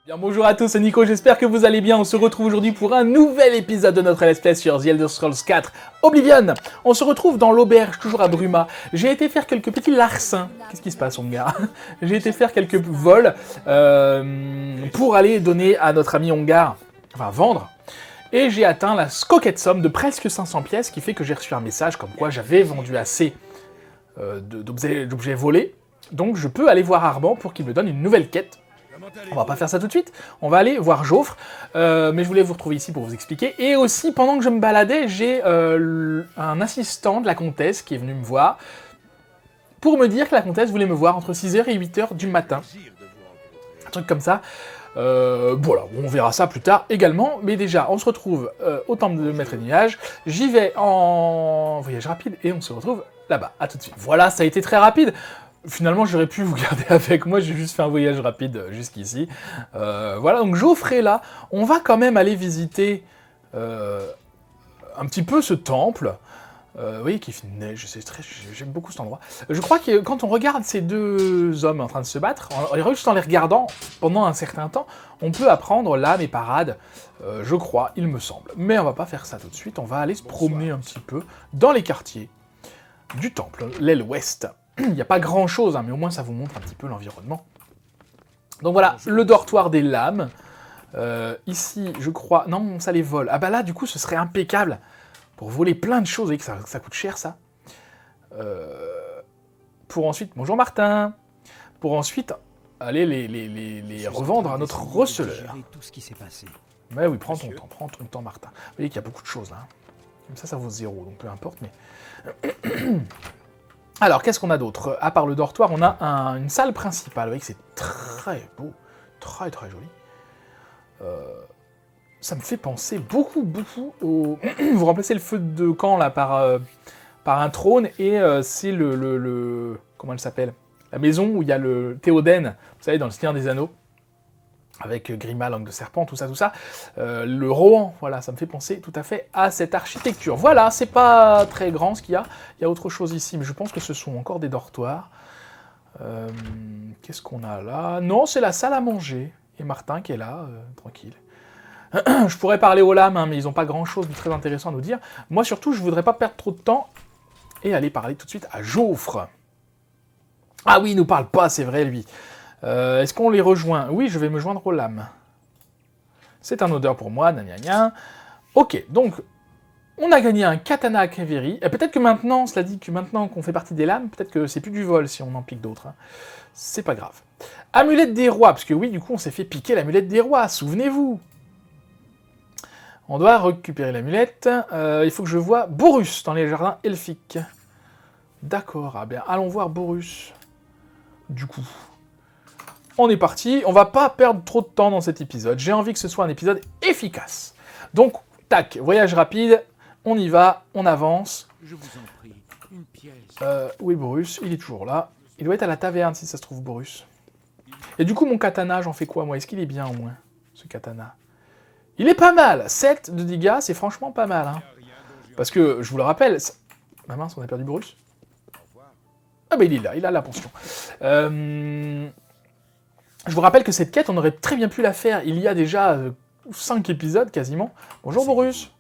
Bien, bonjour à tous, c'est Nico, j'espère que vous allez bien. On se retrouve aujourd'hui pour un nouvel épisode de notre let's play sur The Elder Scrolls 4 Oblivion. On se retrouve dans l'auberge, toujours à Bruma. J'ai été faire quelques petits larcins. Qu'est-ce qui se passe, mon gars? J'ai été faire quelques vols pour aller donner à notre ami Ongar, enfin vendre. Et j'ai atteint la coquette somme de presque 500 pièces, ce qui fait que j'ai reçu un message comme quoi j'avais vendu assez d'objets volés. Donc je peux aller voir Arban pour qu'il me donne une nouvelle quête. On va pas faire ça tout de suite, on va aller voir Jaufre, mais je voulais vous retrouver ici pour vous expliquer. Et aussi, pendant que je me baladais, j'ai un assistant de la comtesse qui est venu me voir pour me dire que la comtesse voulait me voir entre 6h et 8h du matin. Un truc comme ça. Voilà, on verra ça plus tard également, mais déjà, on se retrouve au temple de Maître des Nuages, j'y vais en voyage rapide et on se retrouve là-bas. À tout de suite. Voilà, ça a été très rapide. Finalement, j'aurais pu vous garder avec moi, j'ai juste fait un voyage rapide jusqu'ici. Voilà, donc Jaufre est là. On va quand même aller visiter un petit peu ce temple. Vous voyez qu'il fait neige, j'aime beaucoup cet endroit. Je crois que quand on regarde ces deux hommes en train de se battre, juste en les regardant pendant un certain temps, on peut apprendre l'âme et parade, je crois, il me semble. Mais on va pas faire ça tout de suite, on va aller se promener un petit peu dans les quartiers du temple, l'aile ouest. Il n'y a pas grand chose, hein, mais au moins ça vous montre un petit peu l'environnement. Donc voilà, le dortoir des lames. Ici, je crois... Non, ça les vole. Ah bah là, du coup, ce serait impeccable pour voler plein de choses. Vous voyez que ça coûte cher, ça. Pour ensuite... Bonjour Martin. Pour ensuite aller les revendre à notre receleur. Mais oui, prends ton temps, Martin. Vous voyez qu'il y a beaucoup de choses, là. Comme ça vaut 0, donc peu importe, mais... Alors, qu'est-ce qu'on a d'autre? À part le dortoir, on a une salle principale. Vous voyez que c'est très beau, très très joli. Ça me fait penser beaucoup au... Vous remplacez le feu de camp là par un trône et c'est le... Comment elle s'appelle? La maison où il y a le Théoden, vous savez, dans le Seigneur des Anneaux. Avec Grima, langue de serpent, tout ça. Le Rohan, voilà, ça me fait penser tout à fait à cette architecture. Voilà, c'est pas très grand ce qu'il y a. Il y a autre chose ici, mais je pense que ce sont encore des dortoirs. Qu'est-ce qu'on a là? Non, c'est la salle à manger. Et Martin qui est là, tranquille. Je pourrais parler aux lames, hein, mais ils n'ont pas grand-chose de très intéressant à nous dire. Moi, surtout, je voudrais pas perdre trop de temps et aller parler tout de suite à Jaufre. Ah oui, il nous parle pas, c'est vrai, lui. Est-ce qu'on les rejoint? Oui, je vais me joindre aux lames. C'est un odeur pour moi, gna. Ok, donc, on a gagné un katana à Kaveri. Et peut-être que maintenant, cela dit que maintenant qu'on fait partie des lames, peut-être que c'est plus du vol si on en pique d'autres. Hein. C'est pas grave. Amulette des rois, parce que oui, du coup, on s'est fait piquer l'amulette des rois, souvenez-vous. On doit récupérer l'amulette. Il faut que je voie Borus dans les jardins elfiques. D'accord, ah bien, allons voir Borus. Du coup... On est parti, on va pas perdre trop de temps dans cet épisode, j'ai envie que ce soit un épisode efficace. Donc, tac, voyage rapide, on y va, on avance. Je vous en prie, une pièce. Où est Borus? Il est toujours là. Il doit être à la taverne si ça se trouve, Borus. Et du coup, mon katana, j'en fais quoi moi? Est-ce qu'il est bien au moins, ce katana? Il est pas mal, 7 de dégâts, c'est franchement pas mal. Hein. Parce que, je vous le rappelle... Ah mince, on a perdu Borus? Ah bah il est là, il a la pension. Je vous rappelle que cette quête, on aurait très bien pu la faire il y a déjà 5 épisodes quasiment. Bonjour Borus.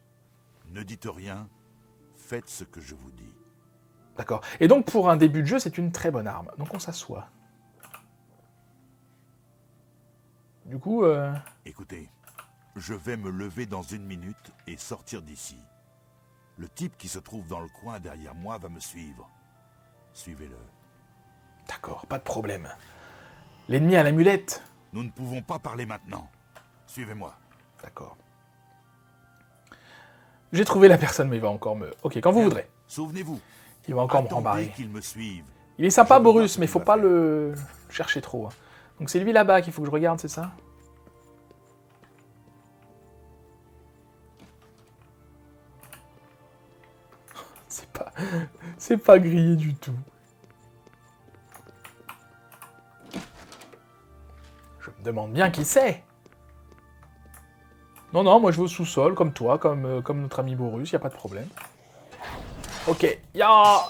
Ne dites rien, faites ce que je vous dis. D'accord. Et donc pour un début de jeu, c'est une très bonne arme. Donc on s'assoit. Du coup... Écoutez, je vais me lever dans 1 minute et sortir d'ici. Le type qui se trouve dans le coin derrière moi va me suivre. Suivez-le. D'accord, pas de problème. L'ennemi à l'amulette. Nous ne pouvons pas parler maintenant. Suivez-moi. D'accord. J'ai trouvé la personne, mais il va encore me... Ok, quand vous voudrez. Souvenez-vous. Il va encore me Attendez rembarrer. qu'il me suive. Il est sympa, Je veux voir Borus, ce mais il qu'il faut va pas faire. le chercher trop. Hein. Donc c'est lui là-bas qu'il faut que je regarde, c'est ça? C'est pas grillé du tout. Je me demande bien qui c'est. Non, moi je vais au sous-sol, comme toi, comme notre ami Borus, y a pas de problème. Ok, ya.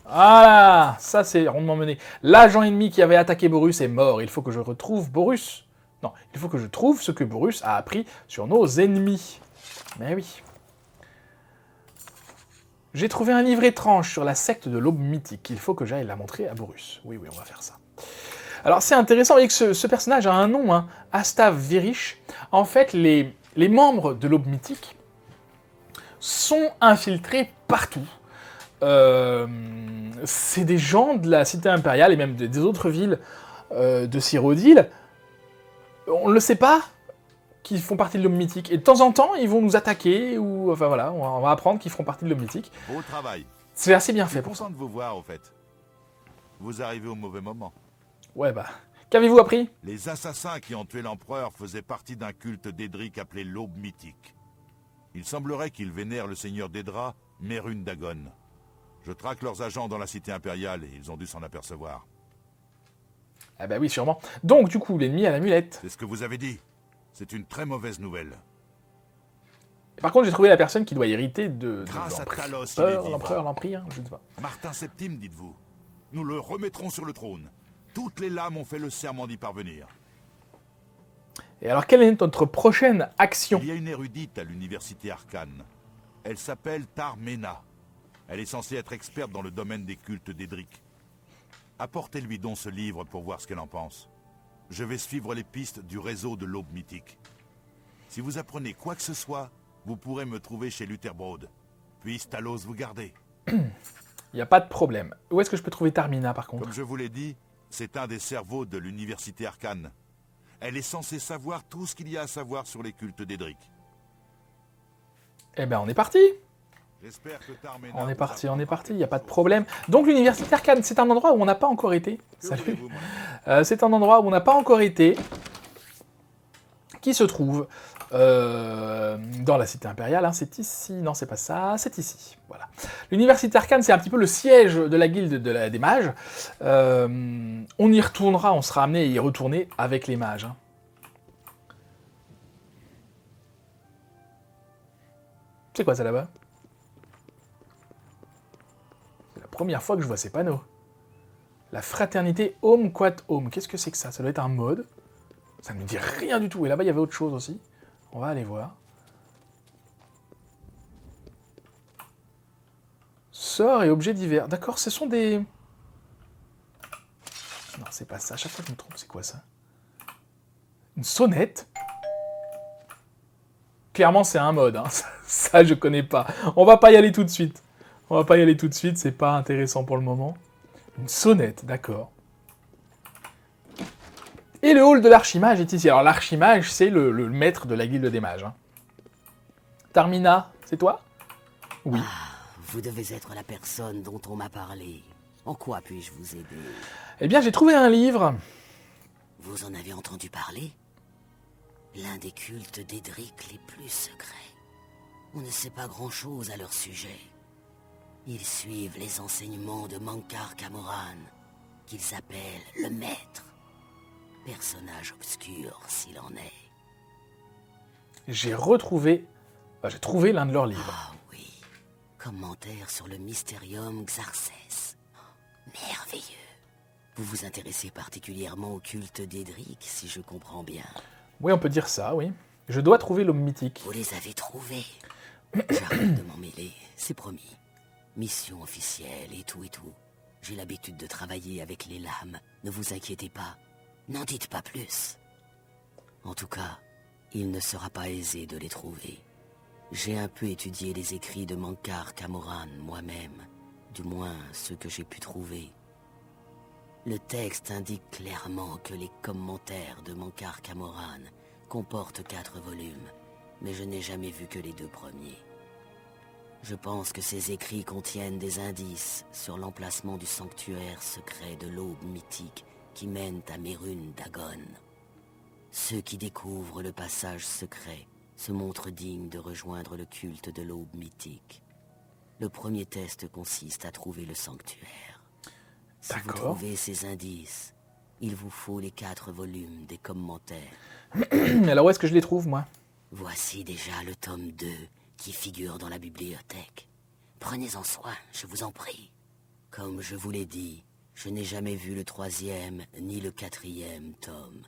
Voilà, ça c'est rondement mené. L'agent ennemi qui avait attaqué Borus est mort. Il faut que je retrouve Borus. Non, il faut que je trouve ce que Borus a appris sur nos ennemis. Mais oui. J'ai trouvé un livre étrange sur la secte de l'aube mythique. Il faut que j'aille la montrer à Borus. Oui, on va faire ça. Alors c'est intéressant, vous voyez que ce personnage a un nom, hein, Astav Virish. En fait, les membres de l'aube mythique sont infiltrés partout. C'est des gens de la cité impériale et même des autres villes de Cyrodiil. On ne le sait pas, qui font partie de l'aube mythique. Et de temps en temps, ils vont nous attaquer, ou enfin voilà, on va apprendre qu'ils feront partie de l'aube mythique. Beau travail. C'est assez bien Je fait suis pour ça. content de vous voir, au fait. Vous arrivez au mauvais moment. Ouais, bah. Qu'avez-vous appris? Les assassins qui ont tué l'empereur faisaient partie d'un culte d'Edric appelé l'aube mythique. Il semblerait qu'ils vénèrent le seigneur d'Edra, Mérune Dagon. Je traque leurs agents dans la cité impériale et ils ont dû s'en apercevoir. Ah bah oui, sûrement. Donc, du coup, l'ennemi a l'amulette. C'est ce que vous avez dit. C'est une très mauvaise nouvelle. Par contre, j'ai trouvé la personne qui doit hériter de Grâce à Talos, il est vivant. l'empereur, l'empire, je ne sais pas. Martin Septime, dites-vous. Nous le remettrons sur le trône. Toutes les lames ont fait le serment d'y parvenir. Et alors, quelle est notre prochaine action? Il y a une érudite à l'université Arcane. Elle s'appelle Tarmena. Elle est censée être experte dans le domaine des cultes d'Edric. Apportez-lui donc ce livre pour voir ce qu'elle en pense. Je vais suivre les pistes du réseau de l'aube mythique. Si vous apprenez quoi que ce soit, vous pourrez me trouver chez Lutherbrod. Puisse Talos vous garder. Il n'y a pas de problème. Où est-ce que je peux trouver Tarmina, par contre? Comme je vous l'ai dit, c'est un des cerveaux de l'université Arcane. Elle est censée savoir tout ce qu'il y a à savoir sur les cultes d'Edric. Eh ben, on est parti. J'espère que Tarmena On est vous parti, apprendra il n'y a quelque pas de chose. problème. Donc, l'université Arcane, c'est un endroit où on n'a pas encore été. Que Salut. voulez-vous, mon ami? C'est un endroit où on n'a pas encore été, qui se trouve dans la cité impériale. Hein. C'est ici, non, c'est pas ça, c'est ici. Voilà. L'université Arcane, c'est un petit peu le siège de la guilde des mages. On y retournera, on sera amené à y retourner avec les mages. Hein. C'est quoi ça là-bas? C'est la première fois que je vois ces panneaux. La fraternité Home Quat Home. Qu'est-ce que c'est que ça? Ça doit être un mode. Ça ne me dit rien du tout. Et là-bas, il y avait autre chose aussi. On va aller voir. Sorts et objets divers. D'accord, ce sont des... Non, c'est pas ça. À chaque fois que je me trompe, c'est quoi ça? Une sonnette? Clairement, c'est un mode. Hein. Ça, je connais pas. On va pas y aller tout de suite. On va pas y aller tout de suite. C'est pas intéressant pour le moment. Une sonnette, d'accord. Et le hall de l'archimage est ici. Alors l'archimage, c'est le maître de la guilde des mages. Hein. Tarmina, c'est toi? Oui. Vous devez être la personne dont on m'a parlé. En quoi puis-je vous aider? Eh bien, j'ai trouvé un livre. Vous en avez entendu parler? L'un des cultes d'Edric les plus secrets. On ne sait pas grand-chose à leur sujet. Ils suivent les enseignements de Mankar Camoran, qu'ils appellent le Maître. Personnage obscur s'il en est. J'ai retrouvé... Enfin, j'ai trouvé l'un de leurs livres. Ah oui, commentaire sur le Mysterium Xarxes. Merveilleux. Vous vous intéressez particulièrement au culte d'Edric, si je comprends bien. Oui, on peut dire ça, oui. Je dois trouver l'homme mythique. Vous les avez trouvés. J'arrête de m'en mêler, c'est promis. Mission officielle et tout et tout. J'ai l'habitude de travailler avec les lames. Ne vous inquiétez pas. N'en dites pas plus. En tout cas, il ne sera pas aisé de les trouver. J'ai un peu étudié les écrits de Mankar Camoran moi-même. Du moins, ceux que j'ai pu trouver. Le texte indique clairement que les commentaires de Mankar Camoran comportent 4 volumes, mais je n'ai jamais vu que les 2 premiers. Je pense que ces écrits contiennent des indices sur l'emplacement du sanctuaire secret de l'aube mythique qui mène à Mérune Dagon. Ceux qui découvrent le passage secret se montrent dignes de rejoindre le culte de l'aube mythique. Le premier test consiste à trouver le sanctuaire. Si vous D'accord. trouvez ces indices, il vous faut les 4 volumes des commentaires. Alors où est-ce que je les trouve, moi? Voici déjà le tome 2 qui figure dans la bibliothèque. Prenez-en soin, je vous en prie. Comme je vous l'ai dit, je n'ai jamais vu le 3e ni le 4e tome.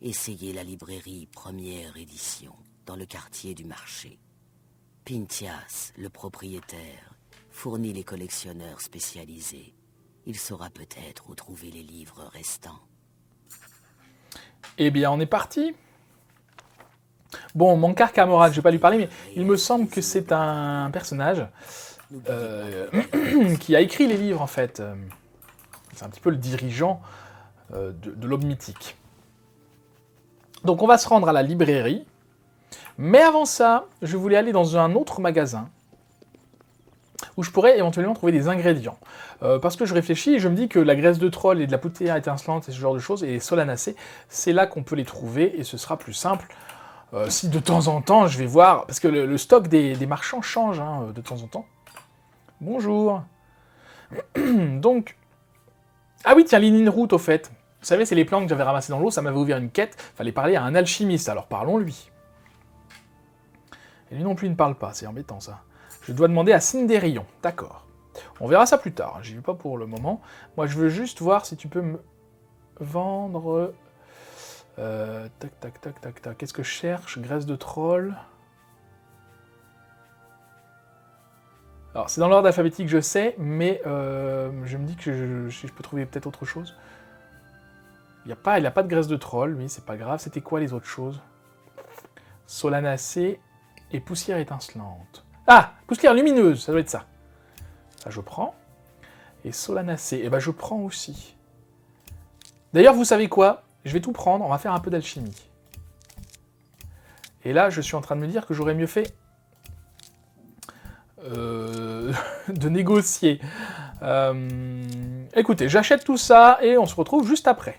Essayez la librairie première édition, dans le quartier du marché. Pintias, le propriétaire, fournit les collectionneurs spécialisés. Il saura peut-être où trouver les livres restants. Eh bien, on est parti. Bon, Monclar Camoran, je vais pas lui parler, mais il me semble que c'est un personnage qui a écrit les livres, en fait. C'est un petit peu le dirigeant de l'Aube mythique. Donc, on va se rendre à la librairie. Mais avant ça, je voulais aller dans un autre magasin où je pourrais éventuellement trouver des ingrédients. Parce que je réfléchis et je me dis que la graisse de troll et de la poussière étincelante et ce genre de choses, et les solanacées, c'est là qu'on peut les trouver et ce sera plus simple. Si de temps en temps, je vais voir... Parce que le stock des marchands change de temps en temps. Bonjour. Donc... Ah oui, tiens, l'inine route, au fait. Vous savez, c'est les plantes que j'avais ramassées dans l'eau, ça m'avait ouvert une quête. Fallait parler à un alchimiste, alors parlons-lui. Et lui non plus, il ne parle pas, c'est embêtant, ça. Je dois demander à Cindérion, d'accord. On verra ça plus tard, j'y vais pas pour le moment. Moi, je veux juste voir si tu peux me vendre... tac, tac, tac, tac, tac. Qu'est-ce que je cherche? Graisse de troll. Alors, c'est dans l'ordre alphabétique, je sais, mais je me dis que je peux trouver peut-être autre chose. Il n'a pas de graisse de troll, mais c'est pas grave. C'était quoi les autres choses? Solanacée et poussière étincelante. Ah! Poussière lumineuse, ça doit être ça. Ça, je prends. Et solanacée, eh ben je prends aussi. D'ailleurs, vous savez quoi? Je vais tout prendre, on va faire un peu d'alchimie. Et là, je suis en train de me dire que j'aurais mieux fait de négocier. Écoutez, j'achète tout ça et on se retrouve juste après.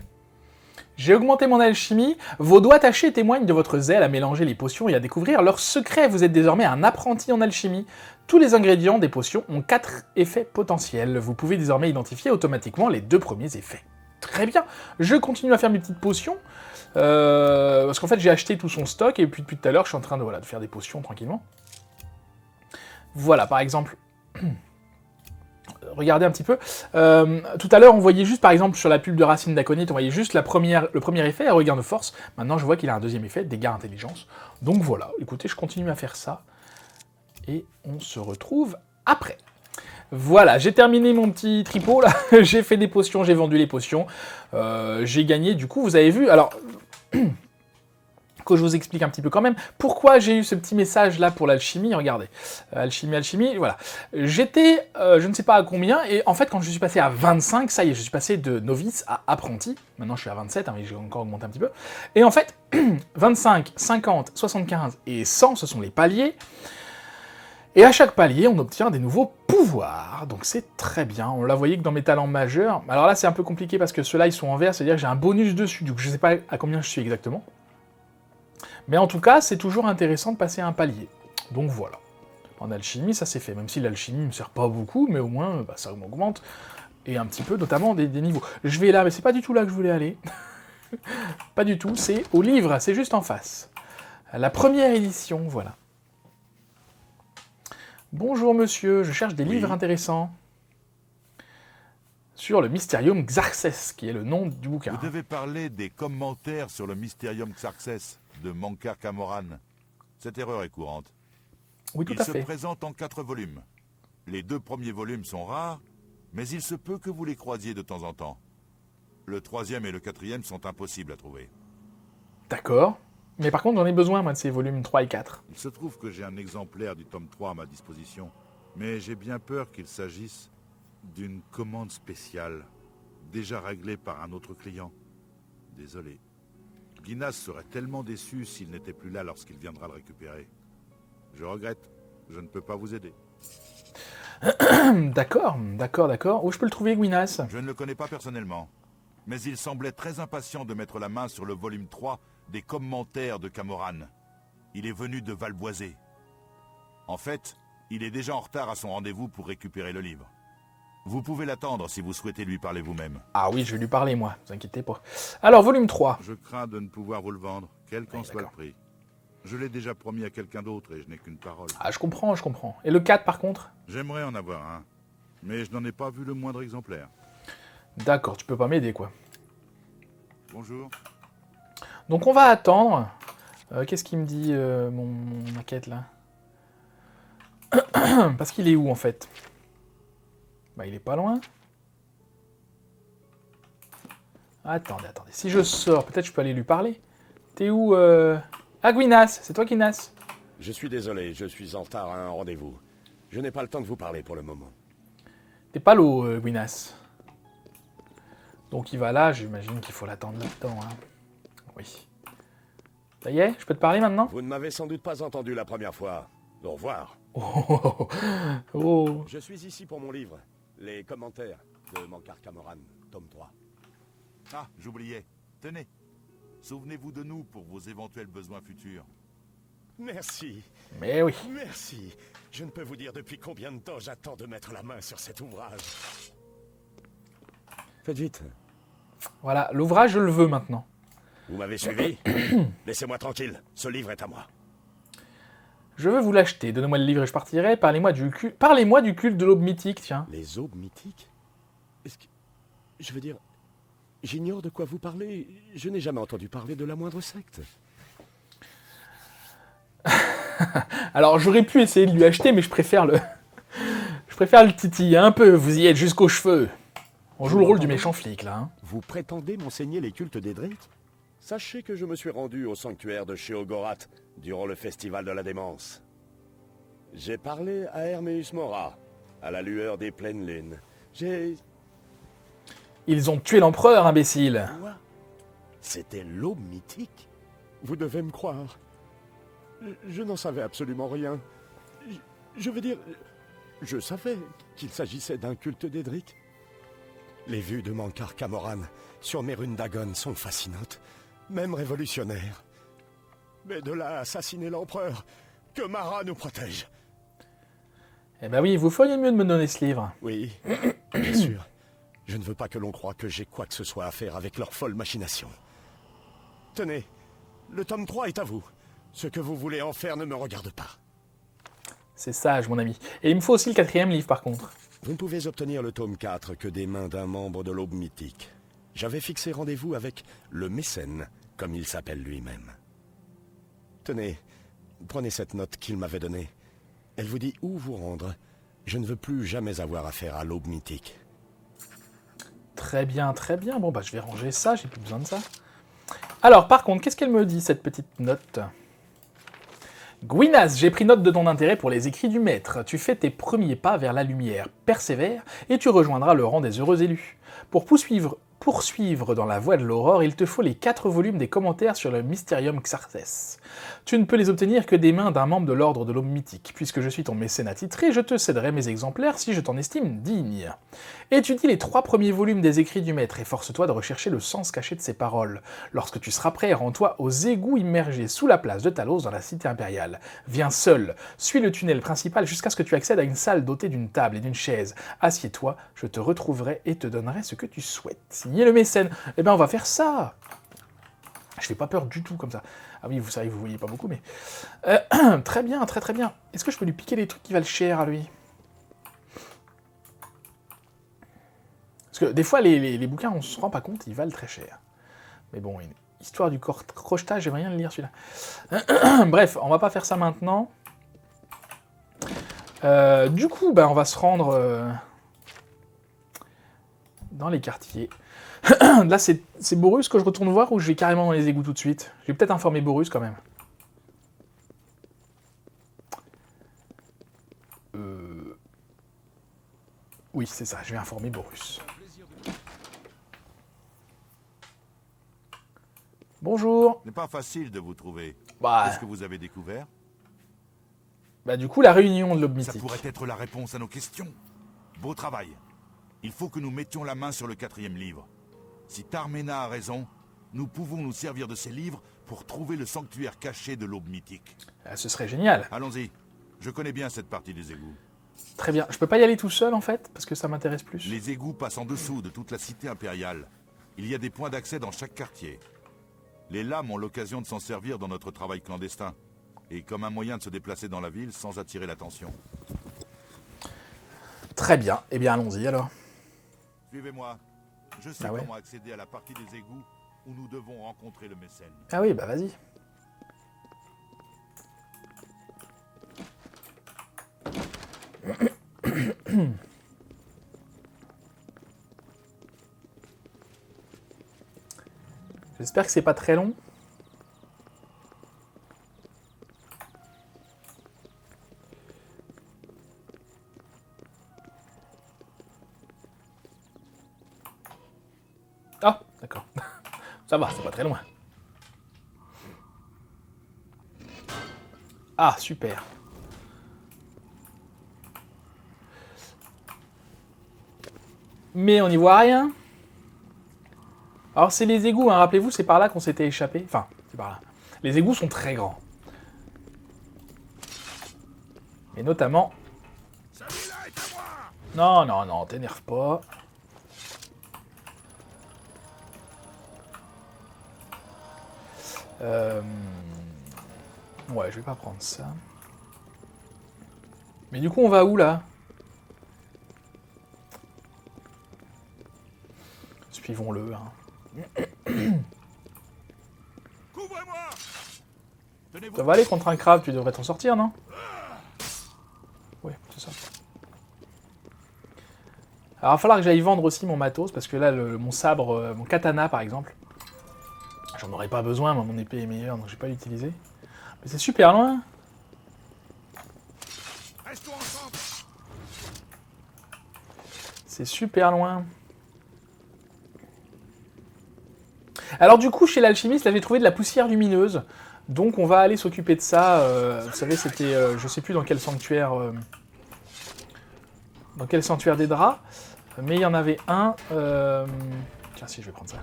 J'ai augmenté mon alchimie, vos doigts tachés témoignent de votre zèle à mélanger les potions et à découvrir leurs secrets. Vous êtes désormais un apprenti en alchimie. Tous les ingrédients des potions ont 4 effets potentiels. Vous pouvez désormais identifier automatiquement les 2 premiers effets. Très bien, je continue à faire mes petites potions, parce qu'en fait j'ai acheté tout son stock, et puis depuis tout à l'heure je suis en train de faire des potions tranquillement. Voilà, par exemple... Regardez un petit peu. Tout à l'heure, on voyait juste, par exemple, sur la pub de Racine d'Aconite, on voyait juste le premier effet, regain de force. Maintenant, je vois qu'il a un deuxième effet, dégâts intelligence. Donc voilà, écoutez, je continue à faire ça. Et on se retrouve après. Voilà, j'ai terminé mon petit tripot, là. J'ai fait des potions, j'ai vendu les potions. J'ai gagné, du coup, vous avez vu... Alors... que je vous explique un petit peu quand même. Pourquoi j'ai eu ce petit message là pour l'alchimie? Regardez, alchimie, voilà. J'étais, je ne sais pas à combien, et en fait quand je suis passé à 25, ça y est, je suis passé de novice à apprenti. Maintenant je suis à 27, mais j'ai encore augmenté un petit peu. Et en fait, 25, 50, 75 et 100, ce sont les paliers. Et à chaque palier, on obtient des nouveaux pouvoirs, donc c'est très bien. On l'a voyé que dans mes talents majeurs, alors là c'est un peu compliqué parce que ceux-là ils sont en vert, c'est-à-dire que j'ai un bonus dessus, donc je ne sais pas à combien je suis exactement. Mais en tout cas, c'est toujours intéressant de passer un palier. Donc voilà. En alchimie, ça c'est fait. Même si l'alchimie ne me sert pas beaucoup, mais au moins, ça m'augmente. Et un petit peu, notamment, des niveaux. Je vais là, mais c'est pas du tout là que je voulais aller. Pas du tout, c'est au livre, c'est juste en face. La première édition, voilà. Bonjour monsieur, je cherche des livres intéressants. Sur le Mysterium Xarxes, qui est le nom du bouquin. Vous devez parler des commentaires sur le Mysterium Xarxes de Monclar Camoran. Cette erreur est courante. Oui, tout à fait. Il se présente en 4 volumes. Les 2 premiers volumes sont rares, mais il se peut que vous les croisiez de temps en temps. Le 3e et le 4e sont impossibles à trouver. D'accord. Mais par contre, j'en ai besoin, moi, de ces volumes 3 et 4. Il se trouve que j'ai un exemplaire du tome 3 à ma disposition, mais j'ai bien peur qu'il s'agisse d'une commande spéciale, déjà réglée par un autre client. Désolé. Guinas serait tellement déçu s'il n'était plus là lorsqu'il viendra le récupérer. Je regrette, je ne peux pas vous aider. D'accord. Où je peux le trouver, Guinas? Je ne le connais pas personnellement, mais il semblait très impatient de mettre la main sur le volume 3 des commentaires de Camoran. Il est venu de Valboisé. En fait, il est déjà en retard à son rendez-vous pour récupérer le livre. Vous pouvez l'attendre si vous souhaitez lui parler vous-même. Ah oui, je vais lui parler, moi, ne vous inquiétez pas. Alors, volume 3. Je crains de ne pouvoir vous le vendre, quel qu'en soit le prix. Je l'ai déjà promis à quelqu'un d'autre et je n'ai qu'une parole. Ah, je comprends. Et le 4, par contre? J'aimerais en avoir un, Mais je n'en ai pas vu le moindre exemplaire. D'accord, tu peux pas m'aider, quoi. Bonjour. Donc on va attendre. Qu'est-ce qu'il me dit, ma quête, là? Parce qu'il est où, en fait? Bah, il est pas loin. Attendez. Si je sors, peut-être je peux aller lui parler. T'es où, Ah, Gwynas, c'est toi qui nasse. Je suis désolé, je suis en retard à un rendez-vous. Je n'ai pas le temps de vous parler pour le moment. T'es pas l'eau, Gwynas. Donc il va là, j'imagine qu'il faut l'attendre là-dedans. Hein. Oui. Ça y est, je peux te parler maintenant? Vous ne m'avez sans doute pas entendu la première fois. Au revoir. Oh. Je suis ici pour mon livre, Les commentaires de Mankar Camoran, tome 3. Ah, j'oubliais. Tenez. Souvenez-vous de nous pour vos éventuels besoins futurs. Merci, Mais oui. merci. Je ne peux vous dire depuis combien de temps j'attends de mettre la main sur cet ouvrage. Faites vite. Voilà, l'ouvrage, je le veux maintenant. Vous m'avez suivi? Laissez-moi tranquille, ce livre est à moi. Je veux vous l'acheter. Donnez-moi le livre et je partirai. Parlez-moi du culte de l'aube mythique, tiens. Les aubes mythiques? Est-ce que... Je veux dire... J'ignore de quoi vous parlez. Je n'ai jamais entendu parler de la moindre secte. Alors, j'aurais pu essayer de lui acheter, mais je préfère le... je préfère le titiller un peu. Vous y êtes jusqu'aux cheveux. On joue le rôle du méchant flic, là. Hein. Vous prétendez m'enseigner les cultes d'Edric? Sachez que je me suis rendu au sanctuaire de Sheogorath durant le festival de la démence. J'ai parlé à Herméus Mora, à la lueur des pleines lunes. Ils ont tué l'empereur, imbécile. Quoi? C'était l'aube mythique? Vous devez me croire. Je n'en savais absolument rien. Je veux dire, je savais qu'il s'agissait d'un culte d'Edric. Les vues de Mankar Camoran sur mes runes d'Agon sont fascinantes, même révolutionnaires. Mais de là à assassiner l'empereur, que Mara nous protège. Eh ben oui, vous feriez mieux de me donner ce livre. Oui, bien sûr. Je ne veux pas que l'on croie que j'ai quoi que ce soit à faire avec leur folle machination. Tenez, le tome 3 est à vous. Ce que vous voulez en faire ne me regarde pas. C'est sage, mon ami. Et il me faut aussi le 4e livre, par contre. Vous ne pouvez obtenir le tome 4 que des mains d'un membre de l'aube mythique. J'avais fixé rendez-vous avec le mécène, comme il s'appelle lui-même. Tenez, prenez cette note qu'il m'avait donnée. Elle vous dit où vous rendre. Je ne veux plus jamais avoir affaire à l'aube mythique. Très bien, très bien. Bon, bah, je vais ranger ça, j'ai plus besoin de ça. Alors, par contre, qu'est-ce qu'elle me dit, cette petite note? Gwynas, j'ai pris note de ton intérêt pour les écrits du maître. Tu fais tes premiers pas vers la lumière. Persévère, et tu rejoindras le rang des heureux élus. Pour poursuivre dans la voie de l'aurore, il te faut les 4 volumes des commentaires sur le Mysterium Xarthès. Tu ne peux les obtenir que des mains d'un membre de l'ordre de l'aube mythique. Puisque je suis ton mécène attitré, je te céderai mes exemplaires si je t'en estime digne. Étudie les 3 premiers volumes des écrits du maître et force-toi de rechercher le sens caché de ses paroles. Lorsque tu seras prêt, rends-toi aux égouts immergés sous la place de Talos dans la cité impériale. Viens seul, suis le tunnel principal jusqu'à ce que tu accèdes à une salle dotée d'une table et d'une chaise. Assieds-toi, je te retrouverai et te donnerai ce que tu souhaites. Signé le mécène. Eh ben on va faire ça. Je fais pas peur du tout comme ça. Ah oui, vous savez, vous voyez pas beaucoup, mais... très bien, très très bien. Est-ce que je peux lui piquer les trucs qui valent cher à lui? Parce que des fois, les bouquins, on se rend pas compte, ils valent très cher. Mais bon, une histoire du crochetage, j'aimerais bien le lire celui-là. Bref, on va pas faire ça maintenant. Du coup, bah, on va se rendre dans les quartiers. Là, c'est Borus que je retourne voir ou je vais carrément dans les égouts tout de suite? Je vais peut-être informer Borus quand même. Oui, c'est ça, je vais informer Borus. Bonjour. Ce n'est pas facile de vous trouver. Bah, Qu'est-ce que vous avez découvert? bah du coup, la réunion de l'aube Ça mythique. pourrait être la réponse à nos questions. Beau travail. Il faut que nous mettions la main sur le 4e livre. Si Tarmena a raison, nous pouvons nous servir de ces livres pour trouver le sanctuaire caché de l'aube mythique. Ce serait génial. Allons-y. Je connais bien cette partie des égouts. Très bien. Je peux pas y aller tout seul, en fait, parce que ça m'intéresse plus. Les égouts passent en dessous de toute la cité impériale. Il y a des points d'accès dans chaque quartier. Les lames ont l'occasion de s'en servir dans notre travail clandestin. Et comme un moyen de se déplacer dans la ville sans attirer l'attention. Très bien. Eh bien, allons-y alors. Suivez-moi. Je sais Ah ouais. comment accéder à la partie des égouts où nous devons rencontrer le mécène. Ah oui, bah vas-y. J'espère que c'est pas très long. Ah, d'accord. Ça va, c'est pas très loin. Ah, super. Mais on n'y voit rien. Alors c'est les égouts, hein. Rappelez-vous, c'est par là qu'on s'était échappé. Enfin, c'est par là. Les égouts sont très grands. Et notamment... Non, non, non, t'énerve pas. Ouais, je vais pas prendre ça. Mais du coup, on va où, là? Suivons-le, hein. Ça va aller contre un crabe, tu devrais t'en sortir, non? Oui, c'est ça. Alors, il va falloir que j'aille vendre aussi mon matos, parce que là, mon sabre, mon katana, par exemple, j'en aurais pas besoin, moi, mon épée est meilleure, donc je vais pas l'utiliser. Mais c'est super loin. C'est super loin. Alors du coup, chez l'alchimiste, là, j'ai trouvé de la poussière lumineuse. Donc on va aller s'occuper de ça. Vous savez, c'était, je sais plus dans quel sanctuaire... dans quel sanctuaire des draps. Mais il y en avait un... Tiens, si, je vais prendre ça.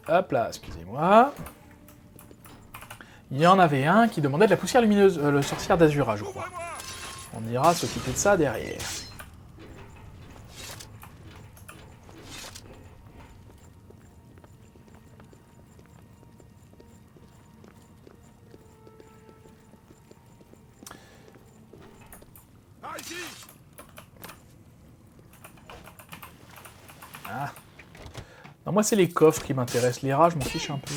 Hop là, excusez-moi. Il y en avait un qui demandait de la poussière lumineuse. Le sorcière d'Azura, je crois. On ira s'occuper de ça derrière. Ah. Non, moi, c'est les coffres qui m'intéressent. Les rats, je m'en fiche un peu.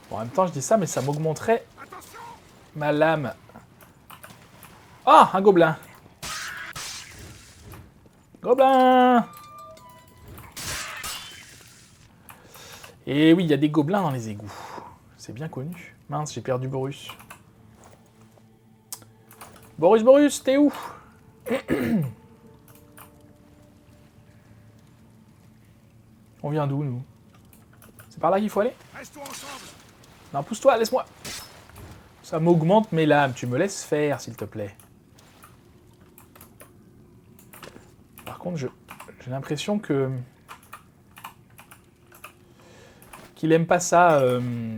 Bon, en même temps, je dis ça, mais ça m'augmenterait ma lame. Ah, un gobelin. Gobelin. Et oui, il y a des gobelins dans les égouts. C'est bien connu. Mince, j'ai perdu Borus. Borus, t'es où? On vient d'où, nous? C'est par là qu'il faut aller? Non, pousse-toi, laisse-moi. Ça m'augmente mes lames. Tu me laisses faire, s'il te plaît. Par contre, j'ai l'impression que... qu'il aime pas ça,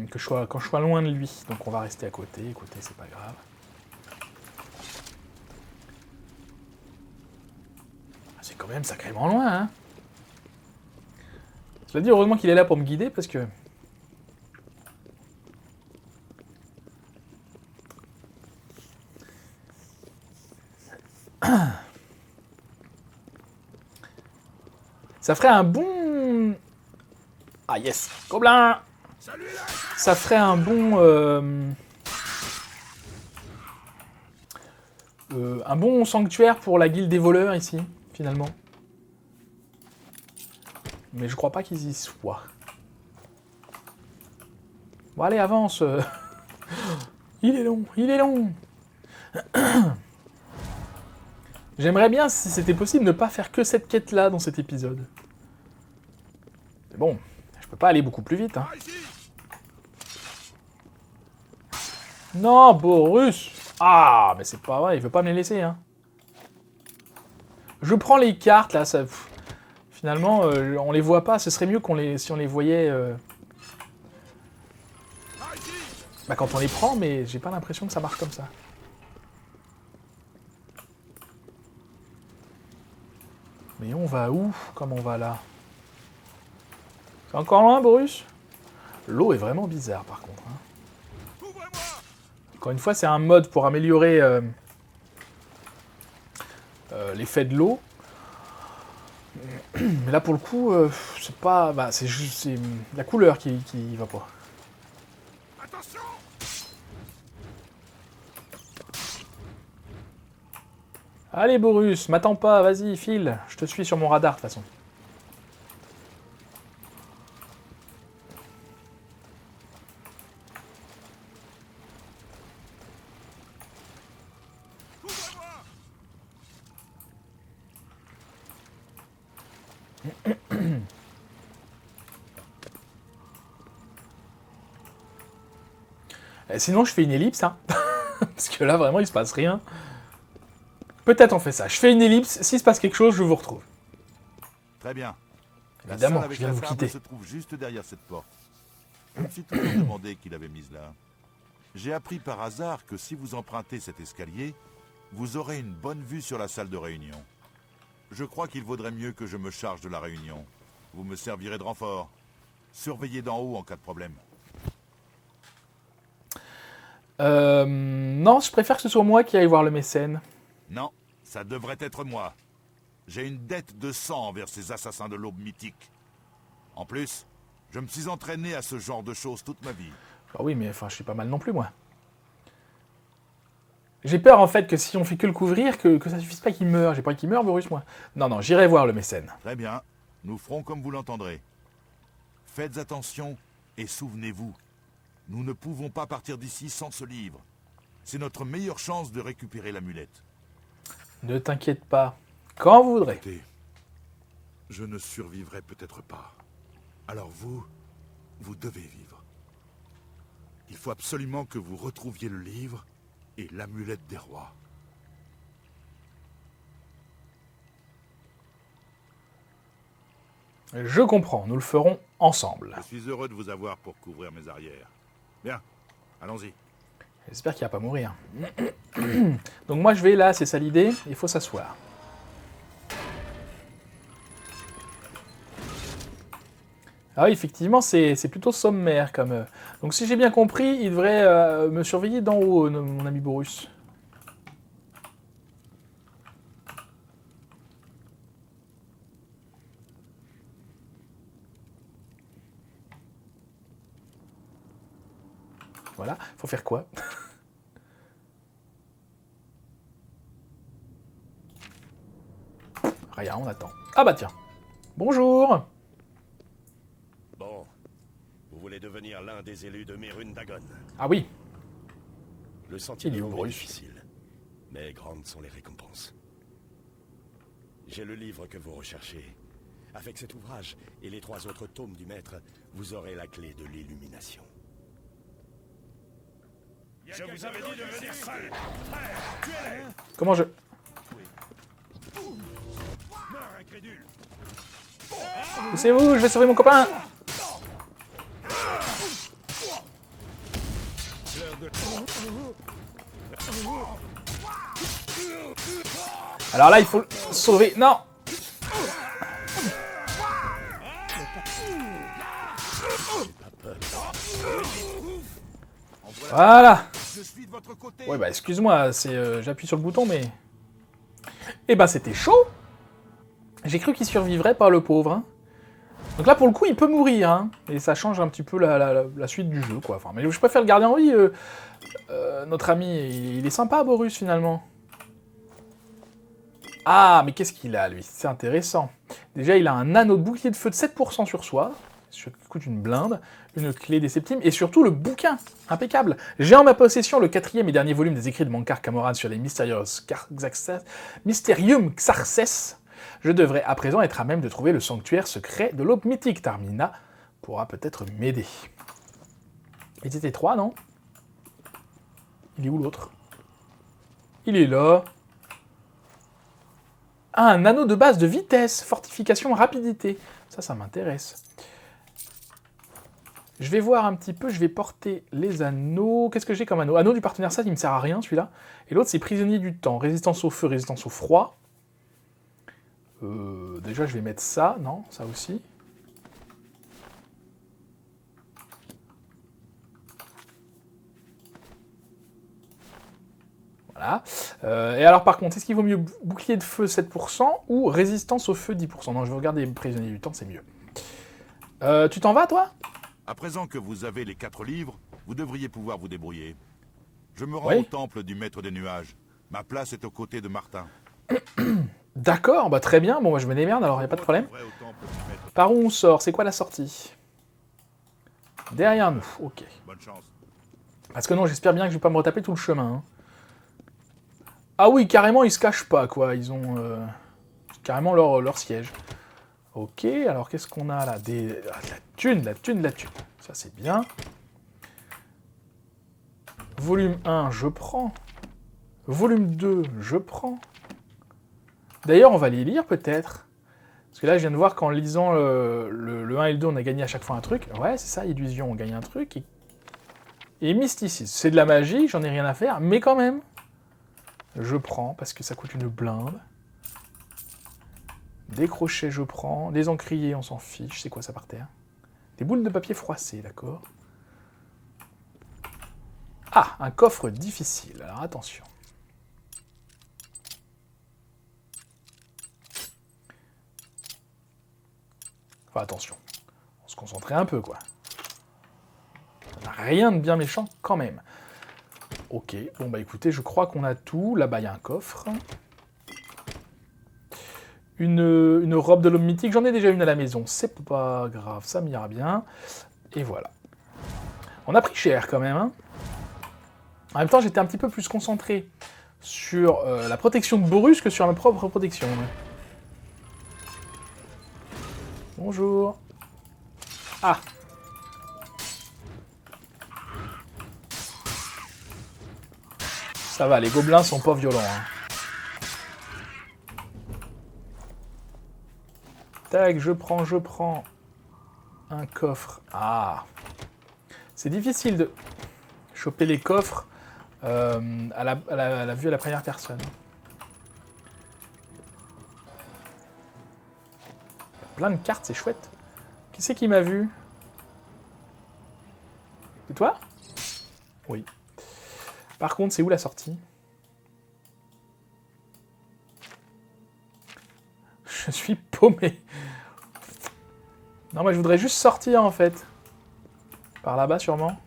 quand je sois loin de lui. Donc on va rester à côté. Écoutez, c'est pas grave. C'est quand même sacrément loin, hein. Cela dit, heureusement qu'il est là pour me guider, parce que... Ça ferait un bon... Ah yes, gobelin. Ça ferait un bon... un bon sanctuaire pour la guilde des voleurs, ici, finalement. Mais je crois pas qu'ils y soient. Bon, allez, avance. Il est long, il est long. J'aimerais bien, si c'était possible, ne pas faire que cette quête-là dans cet épisode. Mais bon, je peux pas aller beaucoup plus vite, hein. Non, Borus. Ah, mais c'est pas vrai, il veut pas me les laisser, hein. Je prends les cartes, là, ça... Finalement, on les voit pas, ce serait mieux si on les voyait... Bah, quand on les prend, mais j'ai pas l'impression que ça marche comme ça. Mais on va où? Comme on va là? C'est encore loin, Borus? L'eau est vraiment bizarre, par contre. Hein. Encore une fois, c'est un mode pour améliorer l'effet de l'eau. Mais là, pour le coup, c'est pas... Bah, c'est juste c'est la couleur qui va pas. Attention! Allez, Borus, m'attends pas, vas-y, file. Je te suis sur mon radar, de toute façon. Sinon, je fais une ellipse, hein. Parce que là, vraiment, il se passe rien. Peut-être on fait ça. Je fais une ellipse. S'il se passe quelque chose, je vous retrouve. Très bien. Évidemment, La salle avec je viens de la vous table quitter. se trouve juste derrière cette porte. Je me suis toujours demandé qui l'avait mise là. J'ai appris par hasard que si vous empruntez cet escalier, vous aurez une bonne vue sur la salle de réunion. Je crois qu'il vaudrait mieux que je me charge de la réunion. Vous me servirez de renfort. Surveillez d'en haut en cas de problème. Non, je préfère que ce soit moi qui aille voir le mécène. Non, ça devrait être moi. J'ai une dette de sang envers ces assassins de l'aube mythique. En plus, je me suis entraîné à ce genre de choses toute ma vie. Ah oui, mais enfin, je suis pas mal non plus, moi. J'ai peur, en fait, que si on fait que le couvrir, que ça suffise pas qu'il meure. J'ai pas qu'il meure, Borus, moi. Non, non, j'irai voir le mécène. Très bien, nous ferons comme vous l'entendrez. Faites attention et souvenez-vous, nous ne pouvons pas partir d'ici sans ce livre. C'est notre meilleure chance de récupérer l'amulette. Ne t'inquiète pas. Quand vous voudrez. Écoutez, je ne survivrai peut-être pas. Alors vous, vous devez vivre. Il faut absolument que vous retrouviez le livre et l'amulette des rois. Je comprends, nous le ferons ensemble. Je suis heureux de vous avoir pour couvrir mes arrières. Bien, allons-y. J'espère qu'il va pas mourir. Donc moi je vais là, c'est ça l'idée, il faut s'asseoir. Ah oui, effectivement, c'est plutôt sommaire comme... Donc si j'ai bien compris, il devrait me surveiller d'en haut, mon ami Borus. Voilà, faut faire quoi? Rien, on attend. Ah bah tiens. Bonjour. Bon, vous voulez devenir l'un des élus de Mérune Dagon. Ah oui. Le sentier Il est de où, l'ombre est Bruce? difficile, mais grandes sont les récompenses. J'ai le livre que vous recherchez. Avec cet ouvrage et les 3 autres tomes du maître, vous aurez la clé de l'illumination. Je vous avais dit de venir seul. Comment je... Poussez-vous, je vais sauver mon copain. Alors là, il faut le sauver. Non. Voilà. Je suis de votre côté. Ouais, bah excuse-moi, c'est j'appuie sur le bouton, mais... Eh ben, c'était chaud. J'ai cru qu'il survivrait, pas le pauvre. Hein. Donc là, pour le coup, il peut mourir. Hein. Et ça change un petit peu la suite du jeu, quoi. Enfin, mais je préfère le garder en vie. Notre ami, il est sympa, Borus, finalement. Ah, mais qu'est-ce qu'il a, lui? C'est intéressant. Déjà, il a un anneau de bouclier de feu de 7% sur soi. Ça coûte une blinde. Une clé des septimes. Et surtout, le bouquin. Impeccable. J'ai en ma possession le 4e et dernier volume des écrits de Mankar Camoran sur les Mysterium Xarxes. Je devrais à présent être à même de trouver le sanctuaire secret de l'aube mythique. Tarmina pourra peut-être m'aider. Ils étaient 3, non? Il est où l'autre? Il est là. Ah, un anneau de base de vitesse, fortification, rapidité. Ça m'intéresse. Je vais voir un petit peu, je vais porter les anneaux. Qu'est-ce que j'ai comme anneau? Anneau du partenaire sage, il me sert à rien celui-là. Et l'autre, c'est prisonnier du temps. Résistance au feu, résistance au froid. Déjà, je vais mettre ça. Non, ça aussi. Voilà. Et alors par contre, est-ce qu'il vaut mieux bouclier de feu 7% ou résistance au feu 10%? Non, je vais regarder prisonnier du temps, c'est mieux. Tu t'en vas, toi? À présent que vous avez les 4 livres, vous devriez pouvoir vous débrouiller. Je me rends Oui. au temple du maître des nuages. Ma place est aux côtés de Martin. D'accord, bah très bien. Bon, moi je me démerde, alors il n'y a pas de problème. Vous retrouverez au temple du maître. Par où on sort? C'est quoi la sortie? Derrière nous, ok. Bonne chance. Parce que non, j'espère bien que je vais pas me retaper tout le chemin. Hein. Ah oui, carrément, ils se cachent pas, quoi. Ils ont carrément leur siège. Ok, alors qu'est-ce qu'on a là? De la thune, la thune, la thune. Ça, c'est bien. Volume 1, je prends. Volume 2, je prends. D'ailleurs, on va les lire, peut-être. Parce que là, je viens de voir qu'en lisant le 1 et le 2, on a gagné à chaque fois un truc. Ouais, c'est ça, illusion, on gagne un truc. Et mysticisme, c'est de la magie, j'en ai rien à faire, mais quand même, je prends, parce que ça coûte une blinde. Des crochets, je prends. Des encriers, on s'en fiche, c'est quoi ça par terre? Des boules de papier froissées, d'accord. Ah, un coffre difficile, alors attention. Enfin, attention, on se concentrait un peu, quoi. Rien de bien méchant, quand même. Ok, bon bah écoutez, je crois qu'on a tout. Là-bas, il y a un coffre. Une robe de l'homme mythique, j'en ai déjà une à la maison. C'est pas grave, ça m'ira bien. Et voilà. On a pris cher, quand même. Hein. En même temps, j'étais un petit peu plus concentré sur la protection de Borus que sur ma propre protection. Bonjour. Ah. Ça va, les gobelins sont pas violents. Hein. Tac, je prends un coffre. Ah. C'est difficile de choper les coffres à la vue à la première personne. Plein de cartes, c'est chouette. Qui c'est qui m'a vu? C'est toi? Oui. Par contre, c'est où la sortie? Je suis paumé. Non, moi je voudrais juste sortir en fait. Par là-bas sûrement.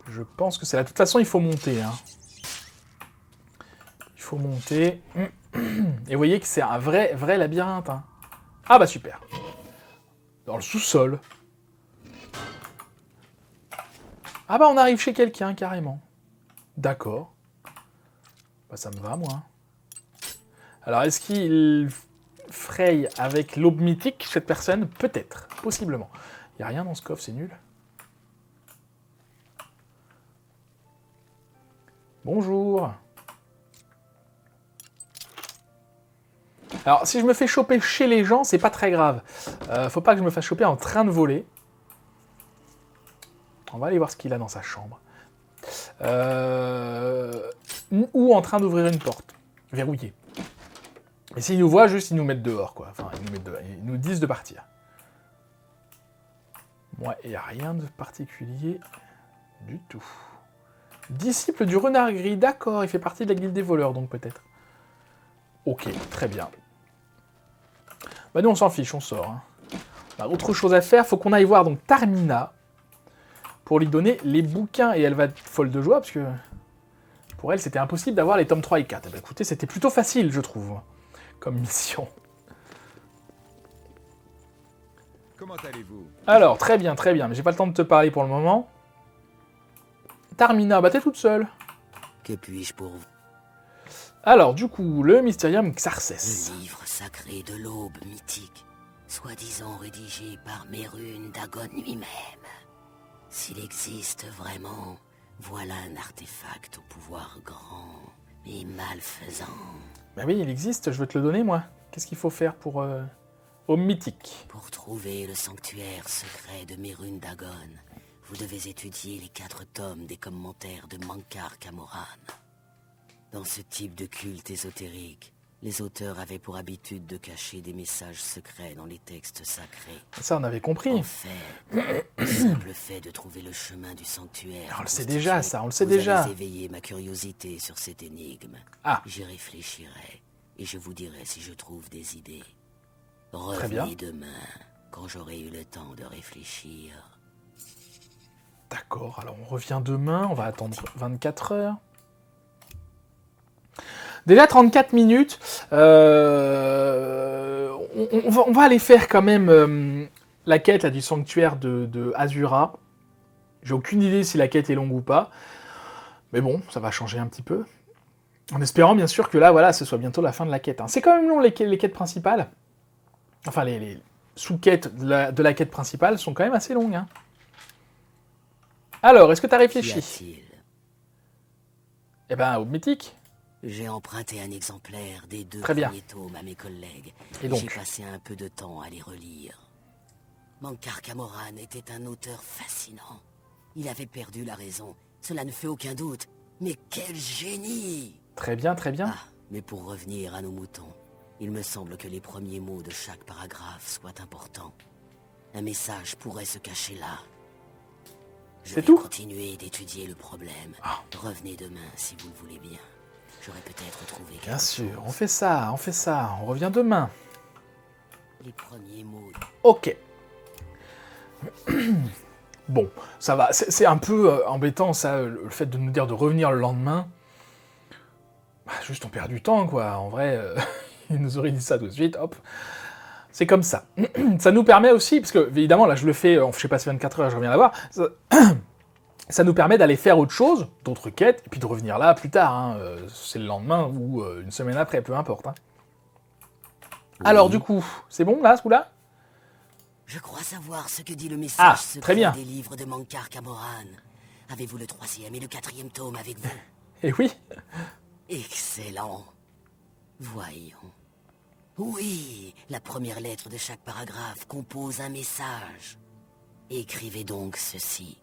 Je pense que c'est là. De toute façon, il faut monter. Hein. Il faut monter. Et vous voyez que c'est un vrai labyrinthe. Hein. Ah bah super. Dans le sous-sol. Ah bah on arrive chez quelqu'un carrément. D'accord. Bah ça me va moi. Alors est-ce qu'il fraye avec l'aube mythique cette personne? Peut-être, possiblement. Il n'y a rien dans ce coffre, c'est nul. Bonjour. Alors si je me fais choper chez les gens, c'est pas très grave. Faut pas que je me fasse choper en train de voler. On va aller voir ce qu'il a dans sa chambre. Ou en train d'ouvrir une porte. Verrouillée. Et s'ils nous voient, juste ils nous mettent dehors, quoi. Enfin, ils nous disent de partir. Moi, il n'y a rien de particulier du tout. Disciple du renard gris, d'accord, il fait partie de la guilde des voleurs, donc peut-être. Ok, très bien. Bah nous, on s'en fiche, on sort. Hein. On a autre chose à faire, faut qu'on aille voir donc Tarmina pour lui donner les bouquins, et elle va être folle de joie, parce que pour elle, c'était impossible d'avoir les tomes 3 et 4. Eh bien, écoutez, c'était plutôt facile, je trouve, comme mission. Comment allez-vous? Alors, très bien, mais j'ai pas le temps de te parler pour le moment. Tarmina, bah t'es toute seule. Que puis-je pour vous? Alors, du coup, le Mysterium Xarxes. Le livre sacré de l'aube mythique, soi-disant rédigé par Mérune Dagon lui-même. S'il existe vraiment, voilà un artefact au pouvoir grand et malfaisant. Bah oui, il existe, je veux te le donner, moi. Qu'est-ce qu'il faut faire pour... Homme mythique. Pour trouver le sanctuaire secret de Mérune Dagon, vous devez étudier les 4 tomes des commentaires de Mankar Camoran. Dans ce type de culte ésotérique, Les auteurs avaient pour habitude de cacher des messages secrets dans les textes sacrés. Ça, on avait compris. En fait, le simple fait de trouver le chemin du sanctuaire... On le sait déjà, ça, on le sait vous déjà. avez éveillé ma curiosité sur cette énigme. Ah. J'y réfléchirai, et je vous dirai si je trouve des idées. Très bien. Revenez demain, quand j'aurai eu le temps de réfléchir. D'accord, alors on revient demain, on va attendre 24 heures. Déjà 34 minutes, on va aller faire quand même la quête là, du sanctuaire de Azura. J'ai aucune idée si la quête est longue ou pas, mais bon, ça va changer un petit peu. En espérant bien sûr que là, voilà, ce soit bientôt la fin de la quête. Hein. C'est quand même long les quêtes principales. Enfin, les sous-quêtes de la quête principale sont quand même assez longues. Hein. Alors, est-ce que tu as réfléchi? Qu'y a-t-il ? Eh ben, au mythique. J'ai emprunté un exemplaire des 2 Très bien. premiers tomes à mes collègues. Et donc j'ai passé un peu de temps à les relire. Mankar Camoran était un auteur fascinant. Il avait perdu la raison, cela ne fait aucun doute. Mais quel génie! Très bien, très bien. Ah, mais pour revenir à nos moutons, il me semble que les premiers mots de chaque paragraphe soient importants. Un message pourrait se cacher là. Je C'est vais tout continuer d'étudier le problème. Revenez demain si vous le voulez bien. J'aurais peut-être trouvé quelque Bien sûr, chose. on fait ça, on revient demain. Les premiers mots. Ok. Bon, ça va, c'est un peu embêtant ça, le fait de nous dire de revenir le lendemain. Bah, juste on perd du temps quoi, en vrai, il nous aurait dit ça tout de suite, hop. C'est comme ça. Ça nous permet aussi, parce que évidemment là je le fais, je sais pas si 24 heures je reviens la voir, ça nous permet d'aller faire autre chose, d'autres quêtes, et puis de revenir là plus tard, hein. C'est le lendemain ou une semaine après, peu importe. Hein. Alors du coup, c'est bon là, ce coup-là? Je crois savoir ce que dit le Ah, message secret très bien. des livres de Mankar Camoran. Avez-vous le 3e et le 4e tome avec vous? Eh oui. Excellent. Voyons. Oui, la première lettre de chaque paragraphe compose un message. Écrivez donc ceci.